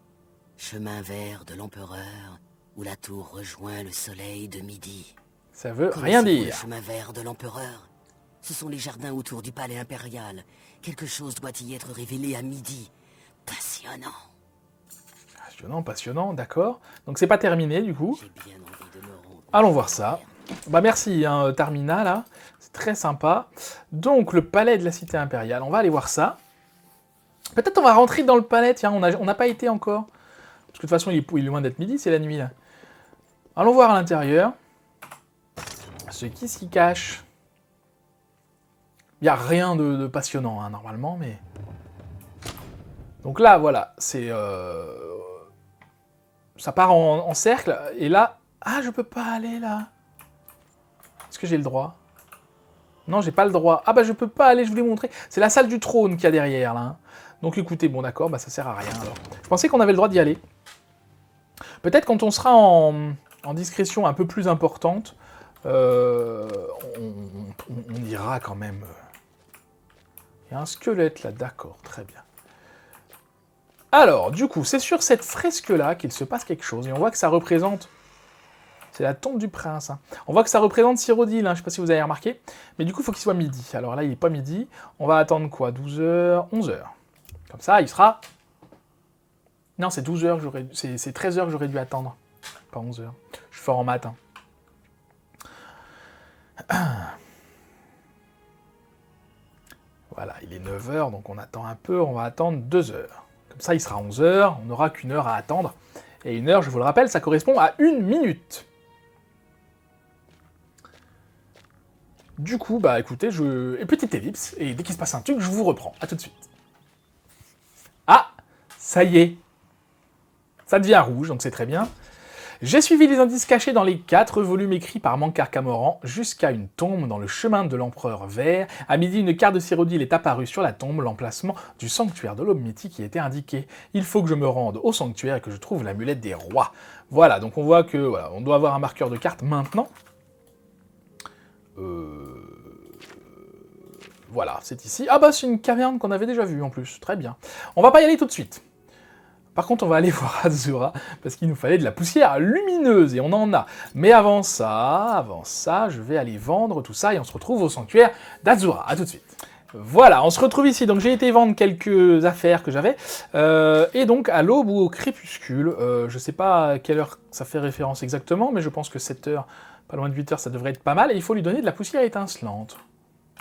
Chemin vert de l'empereur, où la tour rejoint le soleil de midi. Ça veut rien Connaissez-vous dire. Le chemin vert de l'empereur. Ce sont les jardins autour du palais impérial. Quelque chose doit y être révélé à midi. Passionnant. Passionnant, passionnant, d'accord. Donc c'est pas terminé du coup. J'ai bien envie de me rendre. Allons voir ça. Bah merci, hein, Tarmina, là. C'est très sympa. Donc, le palais de la cité impériale. On va aller voir ça. Peut-être on va rentrer dans le palais. Tiens, on n'a pas été encore. Parce que de toute façon, il est loin d'être midi, c'est la nuit, là. Allons voir à l'intérieur. Ce qui s'y cache. Il n'y a rien de passionnant, hein, normalement, mais... Donc là, voilà, c'est... Ça part en cercle, et là... Ah, je peux pas aller, là. Est-ce que j'ai le droit? Non, j'ai pas le droit. Ah bah je peux pas aller, je vous l'ai montré. C'est la salle du trône qu'il y a derrière, là. Hein. Donc écoutez, bon d'accord, bah ça sert à rien, alors. Je pensais qu'on avait le droit d'y aller. Peut-être quand on sera en discrétion un peu plus importante, on ira quand même... Il y a un squelette, là, d'accord, très bien. Alors, du coup, c'est sur cette fresque-là qu'il se passe quelque chose, et on voit que ça représente... C'est la tombe du prince. Hein. On voit que ça représente Cyrodiil, hein, je ne sais pas si vous avez remarqué. Mais du coup, il faut qu'il soit midi. Alors là, il n'est pas midi. On va attendre quoi? 12h, 11h. Comme ça, il sera... Non, c'est 12h, c'est 13h que j'aurais dû attendre. Pas 11h. Je suis fort en maths. Hein. Voilà, il est 9h, donc on attend un peu. On va attendre 2h. Comme ça, il sera 11h. On n'aura qu'une heure à attendre. Et une heure, je vous le rappelle, ça correspond à 1 minute. Du coup, bah écoutez, petite ellipse, et dès qu'il se passe un truc, je vous reprends. À tout de suite. Ah, ça y est. Ça devient rouge, donc c'est très bien. J'ai suivi les indices cachés dans les 4 volumes écrits par Mankar Camoran jusqu'à une tombe dans le chemin de l'empereur vert. À midi, une carte de Cyrodiil est apparue sur la tombe, l'emplacement du sanctuaire de l'aube mythique y était indiqué. Il faut que je me rende au sanctuaire et que je trouve l'amulette des rois. Voilà, donc on voit que voilà, on doit avoir un marqueur de carte maintenant. Voilà, c'est ici. Ah bah c'est une caverne qu'on avait déjà vue en plus, très bien. On va pas y aller tout de suite. Par contre, on va aller voir Azura, parce qu'il nous fallait de la poussière lumineuse, et on en a. Mais avant ça, je vais aller vendre tout ça, et on se retrouve au sanctuaire d'Azura. À tout de suite. Voilà, on se retrouve ici. Donc j'ai été vendre quelques affaires que j'avais, et donc à l'aube ou au crépuscule, je sais pas à quelle heure ça fait référence exactement, mais je pense que 7 heures, pas loin de 8 heures, ça devrait être pas mal, et il faut lui donner de la poussière étincelante.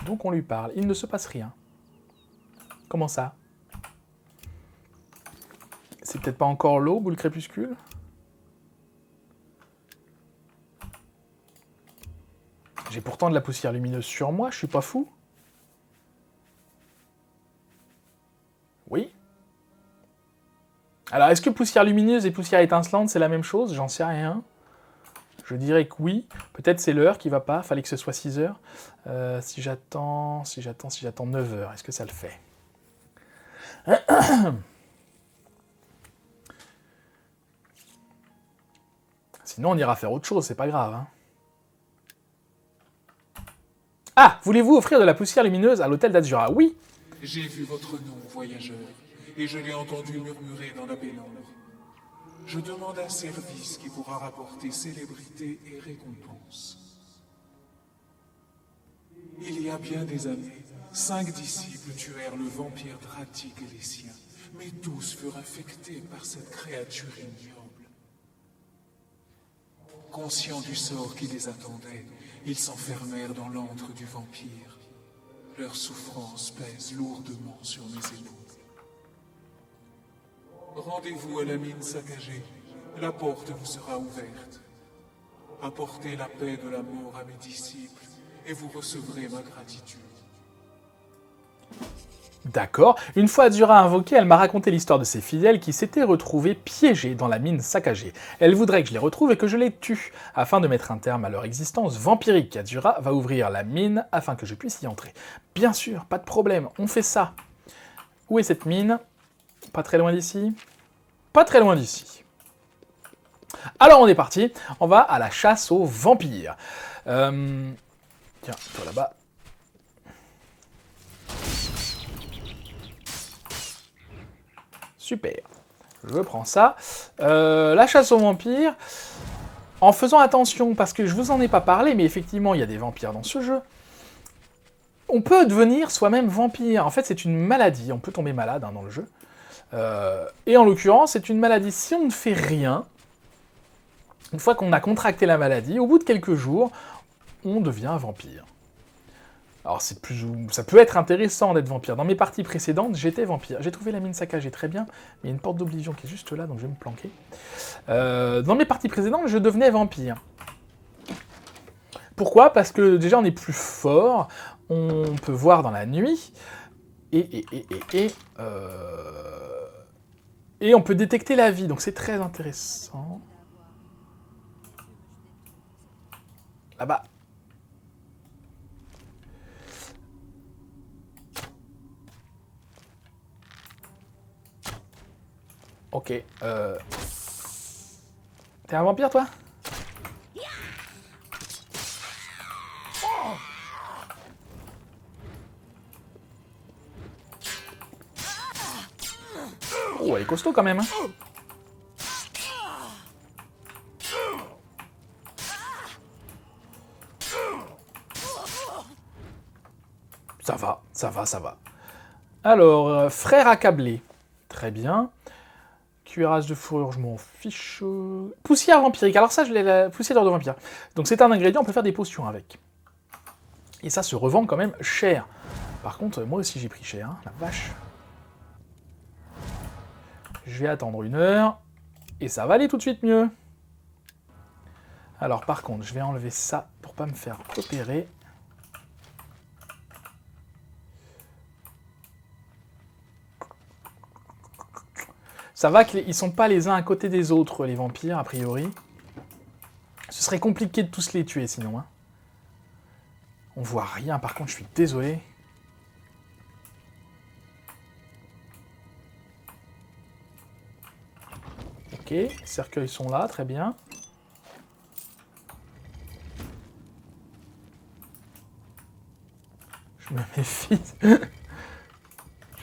Donc on lui parle, il ne se passe rien. Comment ça? C'est peut-être pas encore l'aube ou le crépuscule? J'ai pourtant de la poussière lumineuse sur moi, je suis pas fou. Oui. Alors, est-ce que poussière lumineuse et poussière étincelante, c'est la même chose? J'en sais rien. Je dirais que oui. Peut-être c'est l'heure qui va pas, fallait que ce soit 6 heures. Si j'attends 9 heures, est-ce que ça le fait? Sinon, on ira faire autre chose, c'est pas grave. Hein. Ah, voulez-vous offrir de la poussière lumineuse à l'hôtel d'Azura? Oui. J'ai vu votre nom, voyageur, et je l'ai entendu murmurer dans la pénombre. Je demande un service qui pourra rapporter célébrité et récompense. Il y a bien des années, 5 disciples tuèrent le vampire Dratik et les siens, mais tous furent infectés par cette créature ignoble. Conscients du sort qui les attendait, ils s'enfermèrent dans l'antre du vampire. Leur souffrance pèse lourdement sur mes épaules. Rendez-vous à la mine saccagée. La porte vous sera ouverte. Apportez la paix de la mort à mes disciples et vous recevrez ma gratitude. D'accord. Une fois Azura invoquée, elle m'a raconté l'histoire de ses fidèles qui s'étaient retrouvés piégés dans la mine saccagée. Elle voudrait que je les retrouve et que je les tue, afin de mettre un terme à leur existence vampirique. Azura va ouvrir la mine afin que je puisse y entrer. Bien sûr, pas de problème, on fait ça. Où est cette mine? Pas très loin d'ici? Pas très loin d'ici. Alors on est parti, on va à la chasse aux vampires. Tiens, toi là-bas. Super, je prends ça. La chasse aux vampires, en faisant attention, parce que je vous en ai pas parlé, mais effectivement il y a des vampires dans ce jeu, on peut devenir soi-même vampire. En fait c'est une maladie, on peut tomber malade dans le jeu. Et en l'occurrence c'est une maladie, si on ne fait rien, une fois qu'on a contracté la maladie, au bout de quelques jours, on devient vampire. Alors ça peut être intéressant d'être vampire. Dans mes parties précédentes, j'étais vampire. J'ai trouvé la mine saccagée très bien, mais il y a une porte d'oblivion qui est juste là, donc je vais me planquer. Dans mes parties précédentes, je devenais vampire. Pourquoi? Parce que déjà on est plus fort, on peut voir dans la nuit, et on peut détecter la vie, donc c'est très intéressant. Là-bas. Ok, T'es un vampire, toi? Oh, elle est costaud quand même, hein. Ça va, ça va, ça va. Alors, frère accablé. Très bien. Cuirasse de fourrure, je m'en fiche. Poussière vampirique. Alors ça, je l'ai, la poussière de vampire. Donc c'est un ingrédient, on peut faire des potions avec. Et ça se revend quand même cher. Par contre, moi aussi j'ai pris cher, hein, la vache. Je vais attendre 1 heure. Et ça va aller tout de suite mieux. Alors par contre, je vais enlever ça pour pas me faire repérer. Ça va qu'ils sont pas les uns à côté des autres, les vampires, a priori. Ce serait compliqué de tous les tuer, sinon. Hein. On voit rien, par contre, je suis désolé. Ok, les cercueils sont là, très bien. Je me méfie.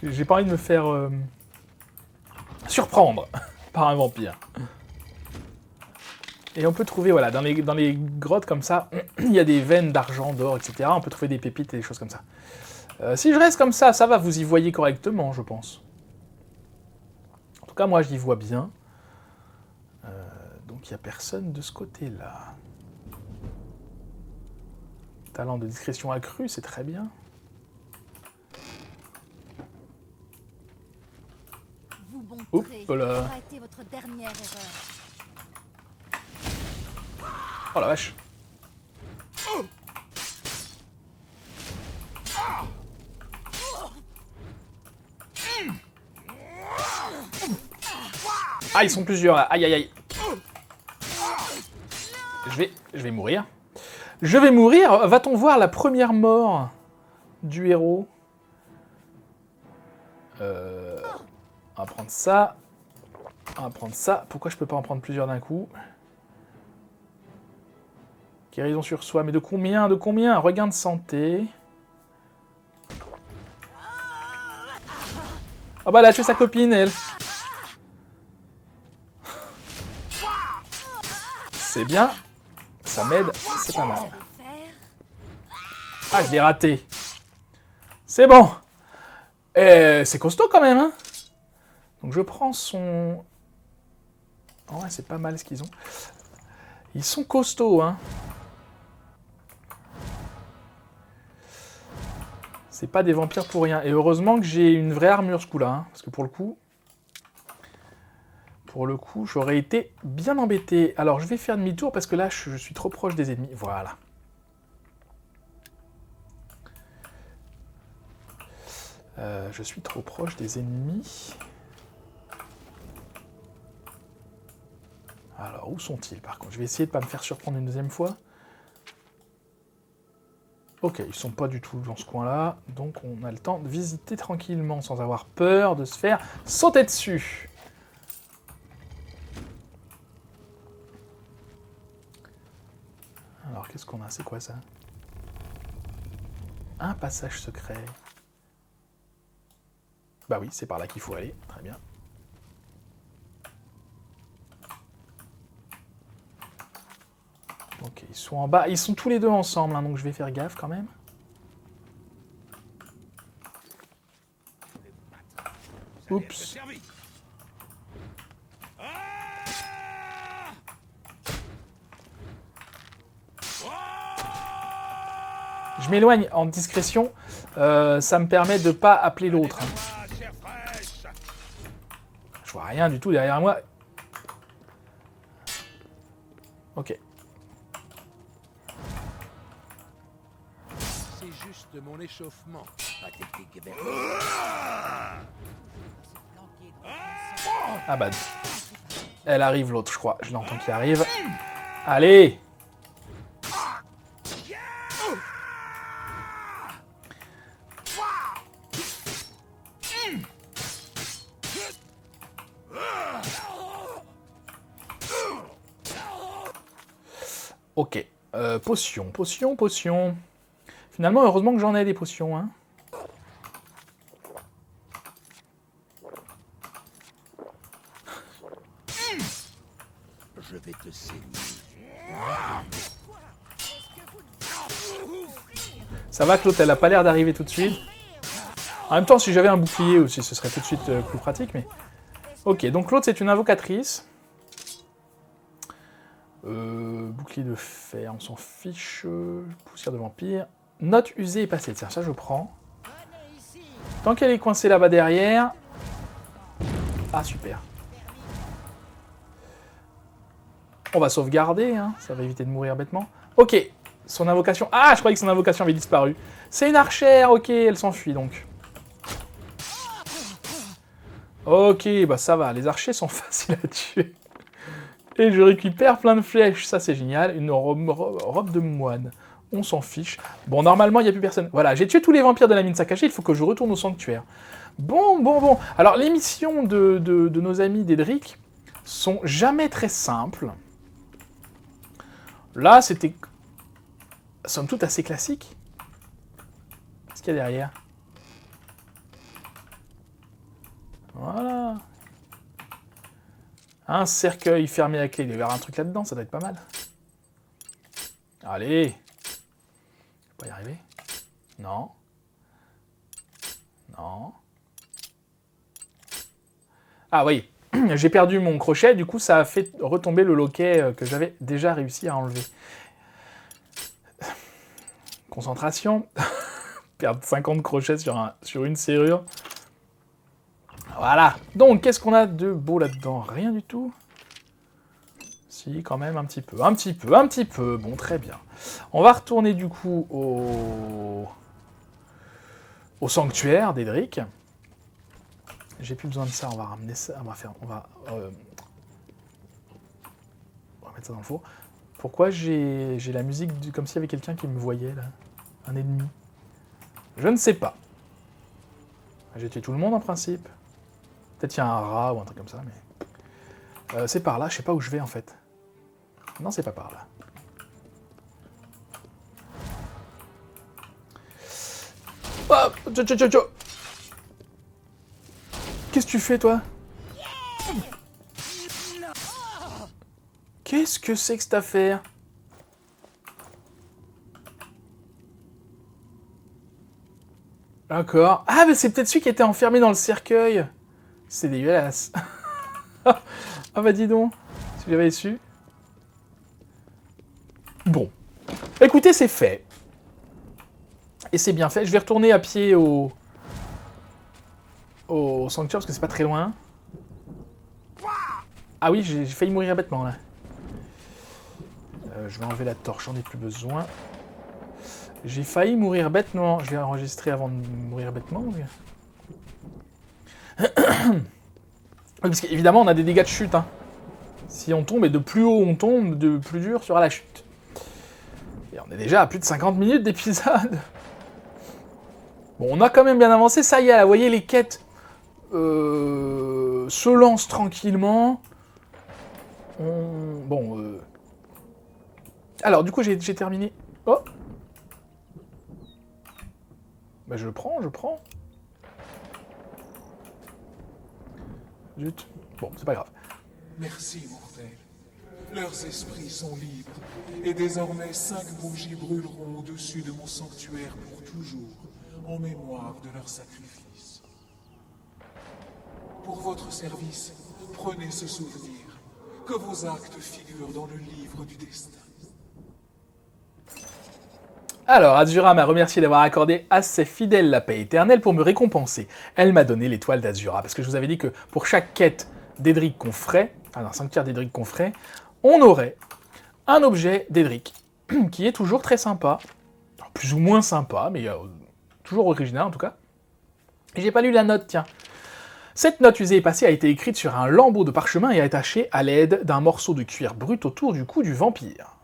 J'ai pas envie de me faire... surprendre par un vampire. Et on peut trouver, voilà, dans les grottes comme ça, il y a des veines d'argent, d'or, etc. On peut trouver des pépites et des choses comme ça. Si je reste comme ça va, vous y voyez correctement, je pense. En tout cas, moi, j'y vois bien. Donc, il n'y a personne de ce côté-là. Talent de discrétion accru, c'est très bien. Vous montrez Oups, quelle là. aura été votre dernière erreur. Oh la vache. Ah, ils sont plusieurs là. Aïe, aïe, aïe. Je vais mourir. Je vais mourir. Va-t-on voir la première mort du héros? On va prendre ça. On va prendre ça. Pourquoi je peux pas en prendre plusieurs d'un coup? Guérison sur soi. Mais de combien? De combien? Regain de santé. Ah bah elle a tué sa copine, elle. C'est bien. Ça m'aide. C'est pas mal. Ah, je l'ai raté. C'est bon. C'est costaud quand même, hein. Donc je prends son... Oh ouais, c'est pas mal ce qu'ils ont. Ils sont costauds, hein. C'est pas des vampires pour rien. Et heureusement que j'ai une vraie armure ce coup-là, hein, parce que pour le coup, j'aurais été bien embêté. Alors, je vais faire demi-tour parce que là, je suis trop proche des ennemis. Voilà. Je suis trop proche des ennemis. Alors, où sont-ils par contre? Je vais essayer de ne pas me faire surprendre une deuxième fois. Ok, ils sont pas du tout dans ce coin-là. Donc, on a le temps de visiter tranquillement sans avoir peur de se faire sauter dessus. Alors, qu'est-ce qu'on a? C'est quoi ça? Un passage secret. Bah oui, c'est par là qu'il faut aller. Très bien. Ok, ils sont en bas. Ils sont tous les deux ensemble, hein, donc je vais faire gaffe quand même. Oups. Je m'éloigne en discrétion. Ça me permet de ne pas appeler l'autre. Hein. Je vois rien du tout derrière moi. Ok. C'est juste mon échauffement. Ah bah... Elle arrive l'autre, je crois. Je l'entends qui arrive. Allez! Ok. Potion, potion, potion. Finalement, heureusement que j'en ai des potions, hein. Je vais te saigner. Ça va, Claude, elle a pas l'air d'arriver tout de suite. En même temps, si j'avais un bouclier aussi, ce serait tout de suite plus pratique, mais... Ok, donc Claude, c'est une invocatrice. Bouclier de fer, on s'en fiche. Poussière de vampire. Note usée et passée. Tiens, ça je prends. Tant qu'elle est coincée là-bas derrière... Ah, super. On va sauvegarder, hein. Ça va éviter de mourir bêtement. Ok, son invocation... Ah, je croyais que son invocation avait disparu. C'est une archère, ok, elle s'enfuit donc. Ok, bah ça va, les archers sont faciles à tuer. Et je récupère plein de flèches, ça c'est génial. Une robe de moine, on s'en fiche. Bon, normalement, il n'y a plus personne. Voilà, j'ai tué tous les vampires de la mine saccagée, il faut que je retourne au sanctuaire. Bon. Alors, les missions de nos amis d'Edric sont jamais très simples. Là, c'était, somme toute, assez classique. Qu'est-ce qu'il y a derrière? Voilà. Un cercueil fermé à clé. Il doit y avoir un truc là-dedans, ça doit être pas mal. Allez. Je vais pas y arriver. Non. Non. Ah oui. J'ai perdu mon crochet, du coup ça a fait retomber le loquet que j'avais déjà réussi à enlever. Concentration. Perdre 50 crochets sur une serrure. Voilà. Donc, qu'est-ce qu'on a de beau là-dedans? Rien du tout. Si, quand même, un petit peu. Un petit peu, un petit peu. Bon, très bien. On va retourner, du coup, au sanctuaire d'Edric. J'ai plus besoin de ça. On va ramener ça. On va mettre ça dans le four. Pourquoi j'ai la musique comme s'il y avait quelqu'un qui me voyait, là? Un ennemi. Je ne sais pas. J'ai tué tout le monde, en principe. Peut-être il y a un rat ou un truc comme ça, mais... c'est par là, je sais pas où je vais, en fait. Non, c'est pas par là. Oh, qu'est-ce que tu fais, toi? Qu'est-ce que c'est que cette affaire? D'accord. Ah, mais c'est peut-être celui qui était enfermé dans le cercueil. C'est dégueulasse. Ah bah dis donc, si j'avais su. Bon. Écoutez, c'est fait. Et c'est bien fait. Je vais retourner à pied au sanctuaire, parce que c'est pas très loin. Ah oui, j'ai failli mourir bêtement, là. Je vais enlever la torche, j'en ai plus besoin. J'ai failli mourir bêtement. Je vais enregistrer avant de mourir bêtement. Oui, parce qu'évidemment, on a des dégâts de chute. Hein. Si on tombe, et de plus haut on tombe, de plus dur sera la chute. Et on est déjà à plus de 50 minutes d'épisode. Bon, on a quand même bien avancé. Ça y est, là, vous voyez, les quêtes se lancent tranquillement. Bon, alors, du coup, j'ai terminé. Oh! Bah, je prends. Zut. Bon, c'est pas grave. Merci, mortels. Leurs esprits sont libres, et désormais 5 bougies brûleront au-dessus de mon sanctuaire pour toujours, en mémoire de leur sacrifice. Pour votre service, prenez ce souvenir, que vos actes figurent dans le livre du destin. Alors, Azura m'a remercié d'avoir accordé à ses fidèles la paix éternelle pour me récompenser. Elle m'a donné l'étoile d'Azura, parce que je vous avais dit que pour chaque quête d'Edric qu'on ferait, un sanctuaire d'Edric qu'on ferait, on aurait un objet d'Edric, qui est toujours très sympa, plus ou moins sympa, mais toujours original en tout cas. Et j'ai pas lu la note, tiens. Cette note usée et passée a été écrite sur un lambeau de parchemin et attachée à l'aide d'un morceau de cuir brut autour du cou du vampire.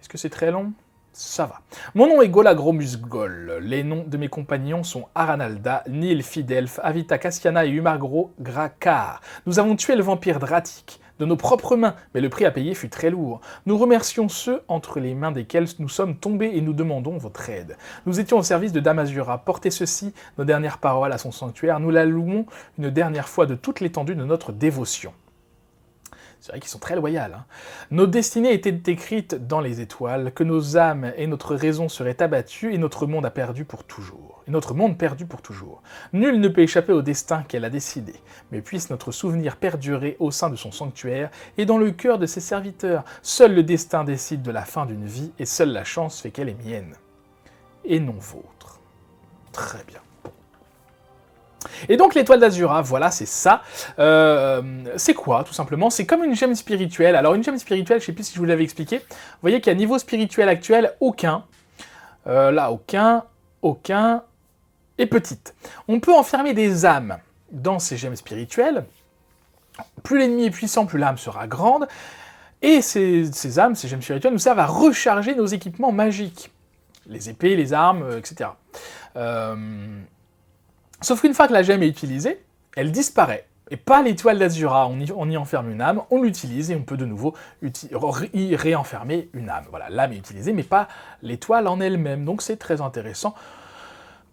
Est-ce que c'est très long ? Ça va. Mon nom est Golagromusgol. Les noms de mes compagnons sont Aranalda, Nil Fidelf, Avita Cassiana et Umargro Grakar. Nous avons tué le vampire Dratik de nos propres mains, mais le prix à payer fut très lourd. Nous remercions ceux entre les mains desquels nous sommes tombés et nous demandons votre aide. Nous étions au service de Dame Azura. Portez ceci, nos dernières paroles à son sanctuaire. Nous la louons une dernière fois de toute l'étendue de notre dévotion. C'est vrai qu'ils sont très loyaux. Hein. Nos destinées étaient écrites dans les étoiles, que nos âmes et notre raison seraient abattues et notre monde a perdu pour toujours. Et notre monde perdu pour toujours. Nul ne peut échapper au destin qu'elle a décidé, mais puisse notre souvenir perdurer au sein de son sanctuaire et dans le cœur de ses serviteurs. Seul le destin décide de la fin d'une vie et seule la chance fait qu'elle est mienne. Et non vôtre. Très bien. Et donc l'étoile d'Azura, voilà, c'est ça. C'est quoi, tout simplement? C'est comme une gemme spirituelle. Alors une gemme spirituelle, je ne sais plus si je vous l'avais expliqué. Vous voyez qu'il y a niveau spirituel actuel, aucun. Là, aucun. Et petite. On peut enfermer des âmes dans ces gemmes spirituelles. Plus l'ennemi est puissant, plus l'âme sera grande. Et ces âmes, ces gemmes spirituelles, nous servent à recharger nos équipements magiques. Les épées, les armes, etc. Sauf qu'une fois que la gemme est utilisée, elle disparaît. Et pas l'étoile d'Azura, on y enferme une âme, on l'utilise et on peut de nouveau y réenfermer une âme. Voilà, l'âme est utilisée, mais pas l'étoile en elle-même. Donc c'est très intéressant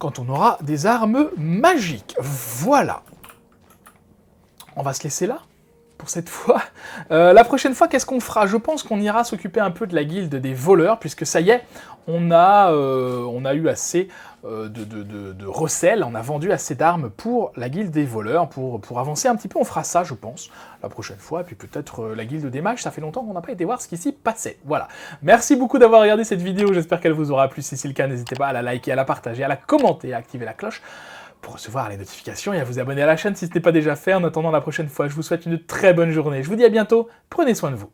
quand on aura des armes magiques. Voilà. On va se laisser là. pour cette fois. La prochaine fois, qu'est-ce qu'on fera? Je pense qu'on ira s'occuper un peu de la guilde des voleurs, puisque ça y est, on a eu assez de recel, on a vendu assez d'armes pour la guilde des voleurs, pour avancer un petit peu. On fera ça, je pense, la prochaine fois, et puis peut-être la guilde des mages. Ça fait longtemps qu'on n'a pas été voir ce qui s'y passait. Voilà. Merci beaucoup d'avoir regardé cette vidéo, j'espère qu'elle vous aura plu. Si c'est le cas, n'hésitez pas à la liker, à la partager, à la commenter, à activer la cloche pour recevoir les notifications et à vous abonner à la chaîne si ce n'est pas déjà fait. En attendant la prochaine fois, je vous souhaite une très bonne journée. Je vous dis à bientôt, prenez soin de vous.